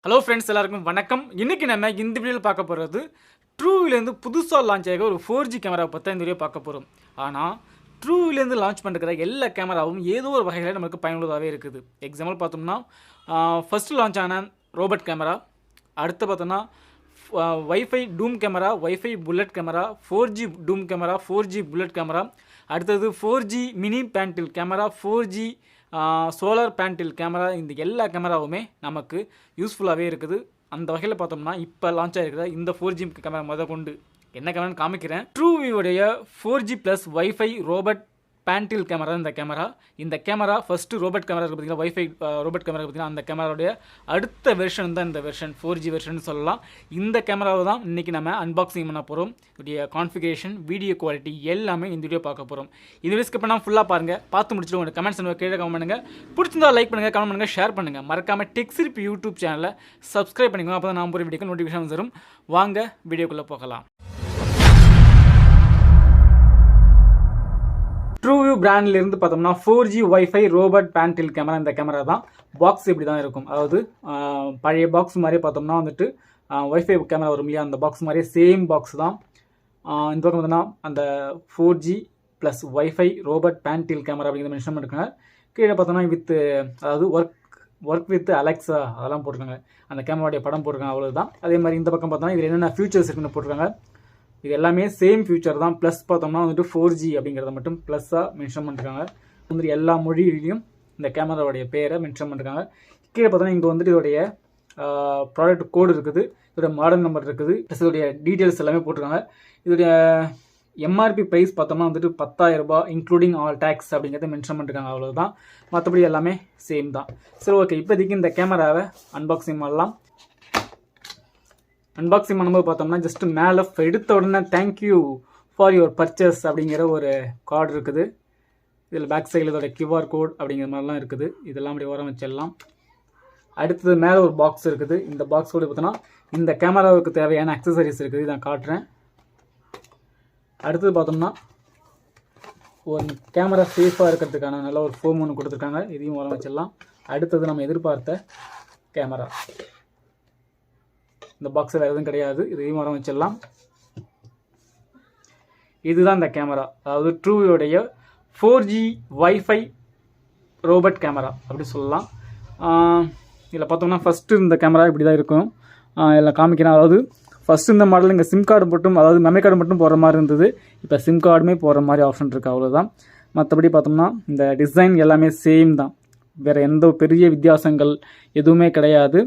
Hello friends, எல்லாருக்கும் வணக்கம். இன்றைக்கி நம்ம இந்த வீடியோவில் பார்க்க போகிறது ட்ரூவிலேருந்து புதுசாக லான்ச் ஆகிற ஒரு 4G கேமராவை பற்றி இந்த வீடியோ பார்க்க போகிறோம். ஆனால் ட்ரூவிலேருந்து லான்ச் பண்ணுற எல்லா கேமராவும் ஏதோ ஒரு வகையில் நமக்கு பயனுள்ளதாகவே இருக்குது. எக்ஸாம்பிள் பார்த்தோம்னா ஃபஸ்ட்டு லான்ச் ஆன ரோபோட் கேமரா, அடுத்து பார்த்தோம்னா WiFi dome camera, WiFi bullet camera, 4G dome camera, 4G bullet camera, அடுத்தது 4G மினி பேண்டில் கேமரா, 4G சோலார் பேண்டில் கேமரா. இந்த எல்லா கேமராவுமே நமக்கு யூஸ்ஃபுல்லாகவே இருக்குது. அந்த வகையில் பார்த்தோம்னா இப்போ லான்ச் ஆகிருக்கிற இந்த 4G கேமரா கொண்டு என்ன கேமரான்னு காமிக்கிறேன். ட்ரூவியோடைய 4G+WIFI ரோபோட் பேண்டில் கேமரா இந்த கேமரா ஃபஸ்ட்டு ரோபோட் கேமரா இருக்குது பார்த்தீங்கன்னா, வைஃபை ரோபோட் கேமரா பார்த்தீங்கன்னா, அந்த கேமராவுடைய அடுத்த வெர்ஷன் தான் இந்த வெர்ஷன் 4G வெர்ஷன் சொல்லலாம். இந்த கேமராவை தான் இன்றைக்கி நம்ம அன்பாக்சிங் பண்ண போகிறோம். இதோடைய கான்ஃபிகரேஷன், வீடியோ குவாலிட்டி எல்லாமே இந்த வீடியோ பார்க்க போகிறோம். இந்த வீடியோ ஸ்கிப் பண்ணால் ஃபுல்லாக பாருங்கள். பார்த்து முடிச்சுட்டு உங்களுக்கு கமெண்ட்ஸ் கீழே கமெண்ட் பண்ணுங்கள். பிடிச்சிருந்தா லைக் பண்ணுங்கள், கமெண்ட் பண்ணுங்கள், ஷேர் பண்ணுங்கள். மறக்காமல் டெக்ஸ்இர்பி யூடியூப் சேனலை சப்ஸ்கிரைப் பண்ணிக்கோங்க. அப்போ தான் நான் போகிற வீடியோக்கு நோட்டிஃபிகேஷன் வரும். வாங்க வீடியோக்குள்ளே போகலாம். ட்ரூவியூ பிராண்ட்லேருந்து பார்த்தோம்னா 4G வைஃபை ரோபோட் பேண்டில் கேமரா. இந்த கேமரா தான் பாக்ஸ் இப்படி தான் இருக்கும். அதாவது பழைய பாக்ஸ் மாதிரியே பார்த்தோம்னா வந்துட்டு வைஃபை கேமரா வரும் இல்லையா, அந்த பாக்ஸ் மாதிரியே சேம் பாக்ஸ் தான். இந்த பக்கம் பார்த்தோம்னா அந்த 4G+WIFI ரோபோட் பேண்டில் கேமரா அப்படிங்கிற மென்ஷன் பண்ணிருக்காங்க. கீழே பார்த்தோம்னா அதாவது ஒர்க் வித் அலெக்ஸா அதெல்லாம் போட்டிருக்காங்க. அந்த கேமராவுடைய படம் போட்டிருக்காங்க, அவ்வளோதான். அதே மாதிரி இந்த பக்கம் பார்த்தோம்னா இதில் என்னென்ன ஃபியூச்சர்ஸ் இருக்குன்னு போட்டிருக்காங்க. இது எல்லாமே சேம் ஃபியூச்சர் தான். ப்ளஸ் பார்த்தோம்னா வந்துட்டு 4G அப்படிங்கிறத மட்டும் ப்ளஸ்ஸாக மென்ஷன் பண்ணிருக்காங்க. வந்துட்டு எல்லா மொழியிலையும் இந்த கேமராவுடைய பேரை மென்ஷன் பண்ணிருக்காங்க. கீழே பார்த்தோம்னா இங்கே வந்துட்டு இதோடைய ப்ராடக்ட் கோடு இருக்குது, இதோடைய மாடல் நம்பர் இருக்குது, ப்ளஸ் இதோடைய டீட்டெயில்ஸ் எல்லாமே போட்டிருக்காங்க. இதோடைய எம்ஆர்பி ப்ரைஸ் பார்த்தோம்னா வந்துட்டு 10,000 ரூபாய் இன்க்ளூடிங் ஆல் டேக்ஸ் அப்படிங்கிறத மென்ஷன் பண்ணிருக்காங்க, அவ்வளோதான். மற்றபடி எல்லாமே சேம் தான். சரி, ஓகே. இப்போதைக்கு இந்த கேமராவை அன்பாக்சிங் பண்ணலாம். அன்பாக்சிங் பண்ணும்போது பார்த்தோம்னா ஜஸ்ட் மேலே எடுத்த உடனே தேங்க்யூ ஃபார் யுவர் பர்ச்சேஸ் அப்படிங்கிற ஒரு கார்டு இருக்குது. இதில் பேக் சைடில் இதோட QR கோட் அப்படிங்கிற மாதிரிலாம் இருக்குது. இதெல்லாம் அப்படி ஓரம் வச்சிடலாம். அடுத்தது மேலே ஒரு பாக்ஸ் இருக்குது. இந்த பாக்ஸ் கூட பார்த்தோன்னா இந்த கேமராவுக்கு தேவையான அக்சசரிஸ் இருக்குது. இதை நான் காட்டுறேன். அடுத்தது பார்த்தோம்னா ஒரு கேமரா சேஃபாக இருக்கிறதுக்கான நல்ல ஒரு ஃபோம் ஒன்று கொடுத்துருக்காங்க. இதையும் ஓரம் வச்சிடலாம். அடுத்தது நம்ம எதிர்பார்த்த கேமரா. இந்த பாக்ஸில் வேறு எதுவும் கிடையாது. இதையும் வர வச்சிடலாம். இதுதான் இந்த கேமரா, அதாவது ட்ரூவியோடைய 4G வைஃபை ரோபோட் கேமரா அப்படி சொல்லலாம். இதில் பார்த்தோம்னா ஃபஸ்ட்டு இந்த கேமரா இப்படி தான் இருக்கும். இதில் காமிக்கிறேன். அதாவது ஃபஸ்ட்டு இந்த மாடல் இங்கே சிம் கார்டு மட்டும், அதாவது மெமரி கார்டு மட்டும் போகிற மாதிரி இருந்தது. இப்போ சிம் கார்டுமே போகிற மாதிரி ஆப்ஷன் இருக்குது, அவ்வளோதான். மற்றபடி பார்த்தோம்னா இந்த டிசைன் எல்லாமே சேம் தான். வேறு எந்த பெரிய வித்தியாசங்கள் எதுவுமே கிடையாது.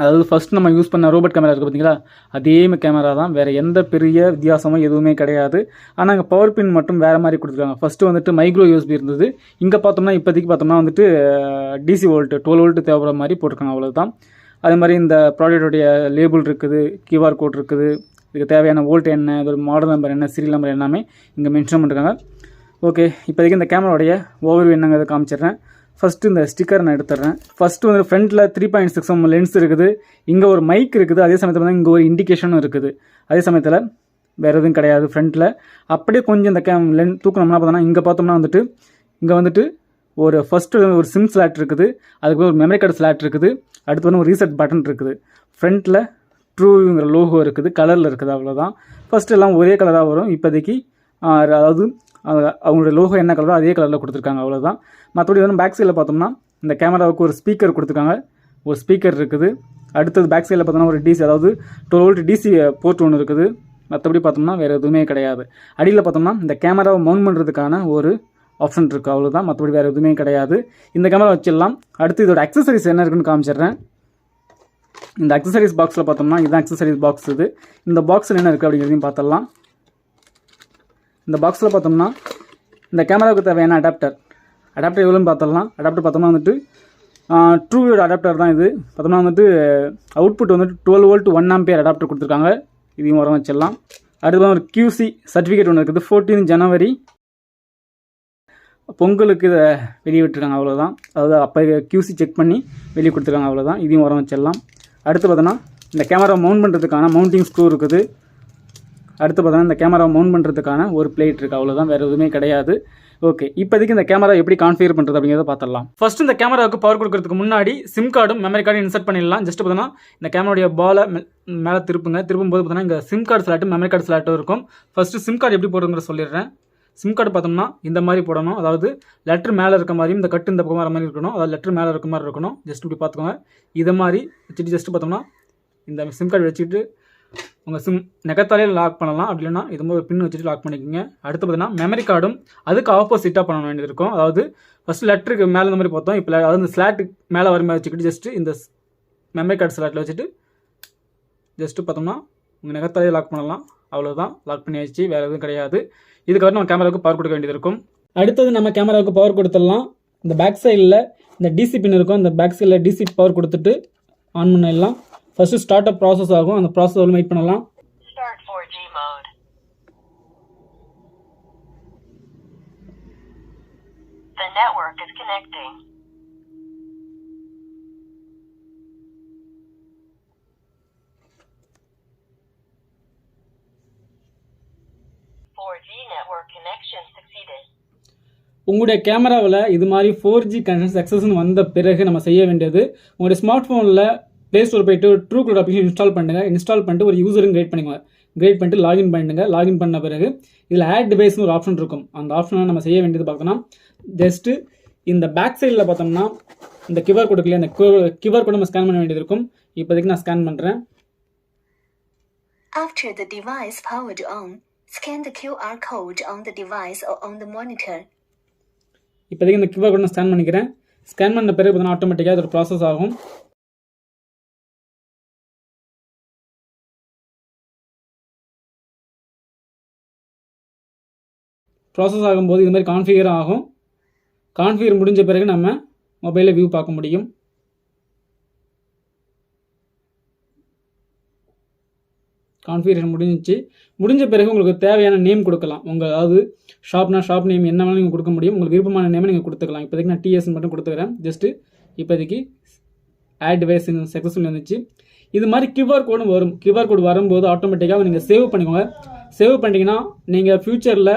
அதாவது ஃபஸ்ட் நம்ம யூஸ் பண்ண ரோபோட் கேமரா இருக்குது பார்த்தீங்களா, அதே கேமரா தான். வேறு எந்த பெரிய வித்தியாசமும் எதுவுமே கிடையாது. ஆனால் இங்கே பவர் பின் மட்டும் வேறு மாதிரி கொடுத்துருக்காங்க. ஃபஸ்ட்டு வந்துட்டு மைக்ரோ USB இருந்தது. இங்கே பார்த்தோம்னா இப்போதைக்கு பார்த்தோம்னா வந்துட்டு DC வோல்ட்டு 12 வோல்ட்டு தேவைப்படுற மாதிரி போட்டிருக்காங்க, அவ்வளோதான். அதே மாதிரி இந்த ப்ராடக்டோடைய லேபிள் இருக்குது, QR கோட் இருக்குது, இதுக்கு தேவையான வோல்ட் என்ன, இதோட மாடல் நம்பர் என்ன, சீரியல் நம்பர் எல்லாமே இங்கே மென்ஷன் பண்ணிருக்காங்க. ஓகே, இப்போதைக்கு இந்த கேமராவுடைய ஓவர்வியூ என்னங்கிறத காமிச்சிடுறேன். ஃபஸ்ட்டு இந்த ஸ்டிக்கர் நான் எடுத்துடுறேன். ஃபஸ்ட்டு வந்து ஃப்ரண்ட்டில் 3.6 mm லென்ஸ் இருக்குது. இங்கே ஒரு மைக் இருக்குது. அதே சமயத்தில் வந்து இங்கே ஒரு இண்டிகேஷனும் இருக்குது. அதே சமயத்தில் வேறு எதுவும் கிடையாது ஃப்ரண்ட்டில். அப்படியே கொஞ்சம் இந்த தூக்கணும்னா பார்த்தோம்னா இங்கே பார்த்தோம்னா இங்கே வந்துட்டு ஒரு ஃபஸ்ட்டு ஒரு சிம் ஸ்லாட் இருக்குது. அதுக்கு ஒரு மெமரி கார்டு ஸ்லாட் இருக்குது. அடுத்து வந்து ஒரு ரீசெட் பட்டன் இருக்குது. ஃப்ரண்ட்டில் ட்ரூவியூங்கிற லோகோ இருக்குது, கலரில் இருக்குது, அவ்வளோதான். ஃபஸ்ட்டு எல்லாம் ஒரே கலராக வரும். இப்போதைக்கு அதாவது அவங்களுடைய லோகோ என்ன கலரோ அதே கலரில் கொடுத்துருக்காங்க, அவ்வளோதான். மற்றபடி வந்து பேக் சைடில் பார்த்தோம்னா இந்த கேமராவுக்கு ஒரு ஸ்பீக்கர் கொடுத்துருக்காங்க, ஒரு ஸ்பீக்கர் இருக்குது. அடுத்தது பேக் சைடில் பார்த்தோம்னா ஒரு DC, அதாவது 12 வோல்ட் DC போர்ட் ஒன்று இருக்குது. மற்றபடி பார்த்தோம்னா வேறு எதுவுமே கிடையாது. அடியில் பார்த்தோம்னா இந்த கேமராவை மவுண்ட் பண்ணுறதுக்கான ஒரு ஆப்ஷன் இருக்குது, அவ்வளோதான். மற்றபடி வேறு எதுவுமே கிடையாது. இந்த கேமரா வச்சிடலாம். அடுத்து இதோட அக்சசரிஸ் என்ன இருக்குன்னு காமிச்சிடுறேன். இந்த அக்சசரிஸ் பாக்ஸில் பார்த்தோம்னா இதுதான் அக்சசரிஸ் பாக்ஸ். இந்த பாக்ஸில் என்ன இருக்குது அப்படிங்கிறதையும் பார்த்துடலாம். இந்த பாக்ஸில் பார்த்தோம்னா இந்த கேமராவுக்கு தேவையான அடாப்டர் எவ்வளோன்னு பார்த்துடலாம். அடாப்டர் பார்த்தோம்னா வந்துட்டு ட்ரூவியோட அடாப்டர் தான் இது. பார்த்தோம்னா வந்துட்டு அவுட்புட் வந்துட்டு 12 வோல்ட் 1 ஆம்பியர் அடாப்டர் கொடுத்துருக்காங்க. இதையும் வர வச்சிடலாம். அடுத்து ஒரு QC சர்டிஃபிகேட் ஒன்று இருக்குது. 14 ஜனவரி பொங்கலுக்கு இதை வெளியே விட்டுருக்காங்க, அவ்வளோதான். அதாவது அப்போ QC செக் பண்ணி வெளியே கொடுத்துருக்காங்க, அவ்வளோதான். இதையும் வர வச்சிடலாம். அடுத்து பார்த்தோன்னா இந்த கேமரா மவுண்ட் பண்ணுறதுக்கான மவுண்டிங் ஸ்க்ரூ இருக்குது. அடுத்து பார்த்தோன்னா இந்த கேமரா மவுண்ட் பண்ணுறதுக்கான ஒரு பிளேட் இருக்குது, அவ்வளோதான். வேறு எதுவுமே கிடையாது. ஓகே, இப்போதைக்கு இந்த கேமரா எப்படி கான்ஃபிகர் பண்ணுறது அப்படிங்கிறத பார்த்துடலாம். ஃபர்ஸ்ட் இந்த கேமராவுக்கு பவர் கொடுக்கறதுக்கு முன்னாடி சிம் கார்டும் மெமரி கார்டும் இன்சர்ட் பண்ணிடலாம். ஜஸ்ட் பார்த்தோன்னா இந்த கேமராவுடைய பாலை மேலே திருப்பும்போது பார்த்தோன்னா இங்கே சிம் கார்டு ஸ்லாட்டும் மெமரி கார்டு ஸ்லாட்டும் இருக்கும். ஃபஸ்ட்டு சிம் கார்டு எப்படி போடுறதுங்கிற சொல்லிடுறேன். சிம் கார்டு பார்த்தோம்னா இந்த மாதிரி போடணும். அதாவது லெட்டர் மேலே இருக்க மாதிரியும் இந்த கட்டு இந்த பக்கம் வர மாதிரி இருக்கணும். அதாவது லெட்டர் மேலே இருக்க மாதிரி இருக்கணும். ஜஸ்ட் இப்படி பார்த்துக்கோங்க. இதை மாதிரி வச்சுட்டு ஜஸ்ட் பார்த்தோம்னா இந்த சிம் கார்டு வச்சுட்டு உங்கள் சிம் நெகத்தாலே லாக் பண்ணலாம். அப்படி இல்லைனா இது மாதிரி ஒரு பின் வச்சுட்டு லாக் பண்ணிக்கோங்க. அடுத்து பார்த்தீங்கன்னா மெமரி கார்டும் அதுக்கு ஆப்போசிட்டாக பண்ண வேண்டியது இருக்கும். அதாவது ஃபஸ்ட்டு லெட்டருக்கு மேலே இந்த மாதிரி பார்த்தோம். இப்போ அதாவது இந்த ஸ்லாட்டுக்கு மேலே வர மாதிரி வச்சுக்கிட்டு ஜஸ்ட்டு இந்த மெமரி கார்டு ஸ்லாட்டில் வச்சுட்டு ஜஸ்ட்டு பார்த்தோம்னா உங்கள் நெகத்தாலே லாக் பண்ணலாம். அவ்வளோதான், லாக் பண்ணி வச்சு வேறு எதுவும் கிடையாது. இதுக்கப்புறம் நம்ம கேமராவுக்கு பவர் கொடுக்க வேண்டியது இருக்கும். அடுத்தது நம்ம கேமராவுக்கு பவர் கொடுத்துடலாம். இந்த பேக் சைடில் இந்த டிசி பின் இருக்கும். இந்த பேக் சைடில் டிசி பவர் கொடுத்துட்டு ஆன் பண்ணிடலாம். ஃபர்ஸ்ட் ஸ்டார்ட் அப் ப்ராசஸ் ஆகும். அந்த ப்ராசஸ் வெயிட் பண்ணலாம். Start 4G mode. The network is connecting. network connection succeeded. உங்களுடைய கேமராவில் இது மாதிரி 4G கனெக்ஷன் சக்ஸஸ்னு வந்த பிறகு நம்ம செய்ய வேண்டியது, உங்களுடைய ஸ்மார்ட் ஃபோனில் ப்ளே ஸ்டோர் போய்ட்டு ட்ரூ அப்ளிகேஷன் இன்ஸ்டால் பண்ணுங்கள். இன்ஸ்டால் பண்ணிட்டு ஒரு யூசரும் கிரியேட் பண்ணிக்கோங்க. கிரியேட் பண்ணிட்டு லாகின் பண்ணுங்கள். லாகின் பண்ண பிறகு இதில் ஆட் டிவைஸ்னு ஒரு ஆப்ஷன் இருக்கும். அந்த ஆப்ஷனை நம்ம செய்ய வேண்டியது பார்த்தோம்னா ஜஸ்ட்டு இந்த பேக் சைடில் பார்த்தோம்னா இந்த QR கோடு இருக்குல்லையா, அந்த QR கோடு நம்ம ஸ்கேன் பண்ண வேண்டியது இருக்கும். இப்போதைக்கு நான் ஸ்கேன் பண்ணுறேன். After the device powered on, scan the QR code on the device or on the monitor. இப்போதைக்கு இந்த QR கோட் நான் ஸ்கேன் பண்ணிக்கிறேன். ஸ்கேன் பண்ண பிறகு பார்த்தீங்கன்னா ஆட்டோமேட்டிக்காக அது ஒரு ப்ராசஸ் ஆகும். ப்ராசஸ் ஆகும்போது இது மாதிரி கான்ஃபிகர் ஆகும். கான்ஃபிகர் முடிஞ்ச பிறகு நம்ம மொபைலில் வியூ பார்க்க முடியும். கான்ஃபிகரேஷன் முடிஞ்ச பிறகு உங்களுக்கு தேவையான நேம் கொடுக்கலாம். உங்கள் அதாவது ஷாப் நேம் என்ன வேணாலும் நீங்கள் கொடுக்க முடியும். உங்களுக்கு விருப்பமான நேமை நீங்கள் கொடுத்துக்கலாம். இப்போதைக்கு நான் TS மட்டும் கொடுத்துக்கிறேன். ஜஸ்ட்டு இப்போதைக்கு ஆட் டிவைஸ் சக்ஸஸ்ஃபுல் வந்துச்சு. இது மாதிரி QR கோடும் வரும். QR கோடு வரும்போது ஆட்டோமேட்டிக்காக நீங்கள் சேவ் பண்ணிக்கோங்க. சேவ் பண்ணிட்டீங்கன்னா நீங்கள் ஃபியூச்சரில்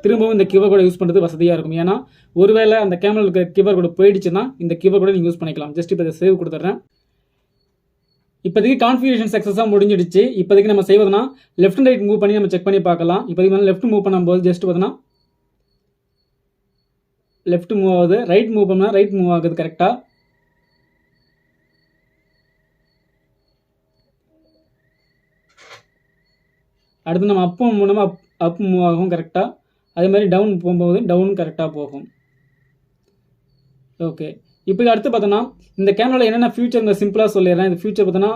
திரும்பவும் இந்த QR கோடை யூஸ் பண்ணுறது வசதியாக இருக்கும். ஏன்னா ஒருவேளை அந்த கேமராவில் இருக்கிற QR கோடு போயிடுச்சுன்னா இந்த QR கோடை நீங்கள் யூஸ் பண்ணிக்கலாம். ஜஸ்ட் இப்போ இதை சேவ் கொடுத்துட்றேன். இப்போதைக்கு கான்ஃபிகரேஷன் சக்ஸஸாக முடிஞ்சிடுச்சு. இப்போதைக்கு நம்ம செய்வதுனா லெஃப்ட் அண்ட் ரைட் மூவ் பண்ணி நம்ம செக் பண்ணி பார்க்கலாம். இப்போதைக்கு வந்து லெஃப்ட் மூவ் பண்ணும்போது ஜஸ்ட் பார்த்தோன்னா லெஃப்ட் மூவ் ஆகுது, ரைட் மூவ் பண்ணால் ரைட் மூவ் ஆகுது கரெக்டாக. அடுத்து நம்ம அப் மூவ் ஆகும் கரெக்டாக. அதே மாதிரி டவுன் போகும்போது டவுன் கரெக்டாக போகும். ஓகே, இப்போ அடுத்து பார்த்தோன்னா இந்த கேமராவில் என்னென்ன ஃபியூச்சர் சிம்பிளாக சொல்லிடுறேன். இந்த ஃபியூச்சர் பார்த்தோன்னா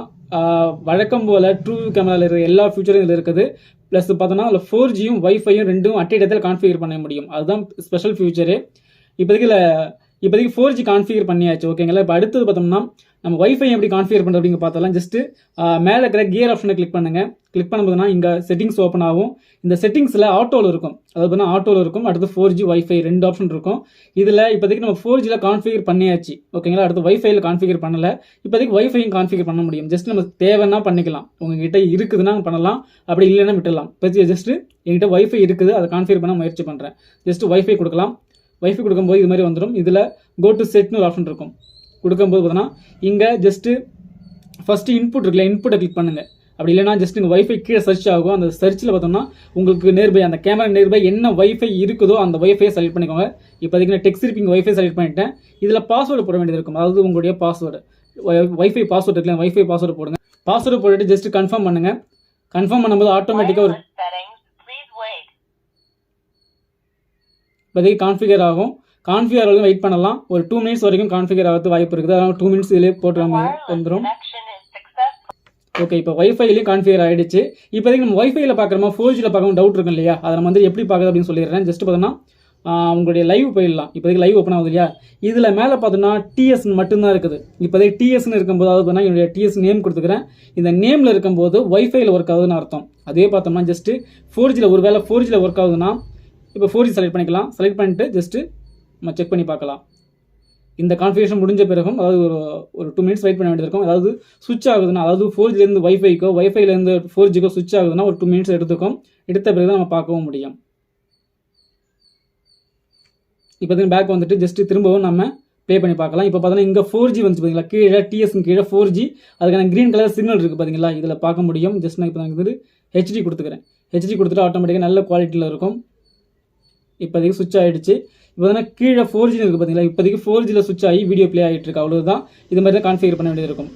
வழக்கம் போல் ட்ரூவியூ கேமராவில் இருக்கிற எல்லா ஃபியூச்சரும் இதில் இருக்குது. ப்ளஸ் பார்த்தோன்னா அதில் 4Gயும் வைஃபையும் ரெண்டும் அட் இடத்துல கான்ஃபிகர் பண்ண முடியும். அதுதான் ஸ்பெஷல் ஃபியூச்சரு. இப்போதைக்கு 4G கான்ஃபிகர் பண்ணியாச்சு. ஓகேங்களா. இப்போ அடுத்தது பார்த்தோம்னா நம்ம வைஃபை எப்படி கான்ஃபிகர் பண்ணுறது அப்படிங்க பார்த்தலாம். ஜஸ்ட்டு மேலே இருக்கிற கியர் ஆப்ஷனை கிளிக் பண்ணுங்கள். கிளிக் பண்ணும்போதுனா இங்கே செட்டிங்ஸ் ஓப்பன் ஆகும். இந்த செட்டிங்ஸில் ஆட்டோவில் இருக்கும். அதாவது பார்த்தீங்கன்னா ஆட்டோவில் இருக்கும். அடுத்து 4G வைஃபை ரெண்டு ஆப்ஷன் இருக்கும். இதில் இப்போதைக்கு நம்ம 4Gயில் கான்ஃபிகர் பண்ணியாச்சு. ஓகேங்களா. அடுத்து வைஃபையில் கான்ஃபிகர் பண்ணலை. இப்போதைக்கு வைஃபையும் கான்ஃபிகர் பண்ண முடியும். ஜஸ்ட் நம்ம தேவைன்னா பண்ணிக்கலாம். உங்ககிட்ட இருக்குதுன்னா பண்ணலாம், அப்படி இல்லைன்னா விட்டுடலாம். இப்போ ஜஸ்ட்டு என்கிட்ட வைஃபை இருக்குது, அதை கான்ஃபிகர் பண்ண முயற்சி பண்ணுறேன். ஜஸ்ட்டு வைஃபை கொடுக்கலாம். வைஃபை கொடுக்கும்போது இது மாதிரி வந்துடும். இதில் கோ டு செட்னு ஒரு ஆப்ஷன் இருக்கும். கொடுக்கும்போது பார்த்தோன்னா இங்கே ஜஸ்ட்டு ஃபஸ்ட்டு இன்புட் இருக்குல்ல, இன்புட்டை கிளிக் பண்ணுங்கள். அப்படி இல்லைனா ஜஸ்ட் இங்கே வைஃபை கீழே சர்ச் ஆகும். அந்த சர்ச்சில் பார்த்தோம்னா உங்களுக்கு நேர்பை அந்த கேமரா நேர்பை என்ன வைஃபை இருக்குதோ அந்த வைஃபையை செலக்ட் பண்ணிக்கோங்க. இப்போதைக்கு நான் டெக்ஸ்இர்பி வைஃபை செலக்ட் பண்ணிட்டேன். இதில் பாஸ்வேர்டு போட வேண்டியது இருக்கும். அதாவது உங்களுடைய பாஸ்வேர்டு வைஃபை பாஸ்வேர்டு இருக்குல்ல, வைஃபை பாஸ்வேர்டு போடுங்க. பாஸ்வேர்டு போட்டுட்டு ஜஸ்ட் கன்ஃபார்ம் பண்ணுங்கள். கன்ஃபார்ம் பண்ணும்போது ஆட்டோமேட்டிக்காக ஒரு இப்போதைக்கு கான்ஃபிகர் ஆகும். கான்ஃபிகர் வரைக்கும் வெயிட் பண்ணலாம். ஒரு 2 மினிட்ஸ் வரைக்கும் கான்ஃபிகர் ஆகிறது வாய்ப்பு இருக்குது. அதனால் 2 மினிட்ஸ் இதிலே போட்டு நம்ம வந்துடும். ஓகே, இப்போ வைஃபைலையும் கான்ஃபிகர் ஆகிடுச்சு. இப்போதைக்கு நம்ம வைஃபையில் பார்க்குறோமா 4Gயில் பார்க்கணும் டவுட் இருக்கும் இல்லையா, அதை நம்ம வந்து எப்படி பார்க்குறது அப்படின்னு சொல்லிடுறேன். ஜஸ்ட் பார்த்தோன்னா உங்களுடைய லைவ் போயிடலாம். இப்போதைக்கு லைவ் ஓப்பன் ஆகுது இல்லையா, இதில் மேலே பார்த்தோன்னா TS மட்டும்தான் இருக்குது. இப்போதைக்கு TSன்னு இருக்கும்போது அதாவது பார்த்தா என்னுடைய TS நேம் கொடுத்துக்கிறேன். இந்த நேமில் இருக்கும்போது வைஃபையில் ஒர்க் ஆகுதுன்னு அர்த்தம். அதே பார்த்தோம்னா ஜஸ்ட்டு 4Gயில் ஒரு வேளை 4Gயில் ஒர்க் ஆகுதுன்னா இப்போ 4G செலக்ட் பண்ணிக்கலாம். செலக்ட் பண்ணிட்டு ஜஸ்ட்டு நம்ம செக் பண்ணி பார்க்கலாம். இந்த கான்ஃபிகரேஷன் முடிஞ்ச பிறகும் அதாவது ஒரு 2 மினிட்ஸ் வெயிட் பண்ண வேண்டியது இருக்கும். அதாவது சுவிட்ச் ஆகுதுன்னா அதாவது 4Gலேருந்து வைஃபைக்கோ வைஃபைலேருந்து 4Gக்கோ சுவிட்ச் ஆகுதுன்னா ஒரு 2 மினிட்ஸ் எடுத்துக்கும். எடுத்த பிறகு தான் நம்ம பார்க்கவும் முடியும். இப்போ பார்த்தீங்கன்னா பேக் வந்துட்டு ஜஸ்ட் திரும்பவும் நம்ம ப்ளே பண்ணி பார்க்கலாம். இப்போ பார்த்தீங்கன்னா இங்கே 4G வந்து பார்த்தீங்களா, கீழே டிஎஸ்க்கு கீழே 4G, அதுக்கான க்ரீன் கலர் சிக்னல் இருக்குது பார்த்தீங்களா, இதில் பார்க்க முடியும். ஜஸ்ட் நான் இப்போ நான் வந்து ஹெச்டி கொடுத்துக்கிறேன். ஹெச்டி கொடுத்துட்டு ஆட்டோமேட்டிக்காக நல்ல குவாலிட்டியில் இருக்கும். இப்போதைக்கு சுவிட்ச் ஆகிடுச்சு. இப்போ பார்த்தீங்கன்னா கீழே 4G இருக்குது பார்த்தீங்களா, இப்போதைக்கு 4Gயில் சுவிட்ச் ஆகி வீடியோ ப்ளே ஆகிட்டு இருக்கு. அவ்வளோதான். இது மாதிரி தான் கான்ஃபிகர் பண்ண வேண்டியது இருக்கும்.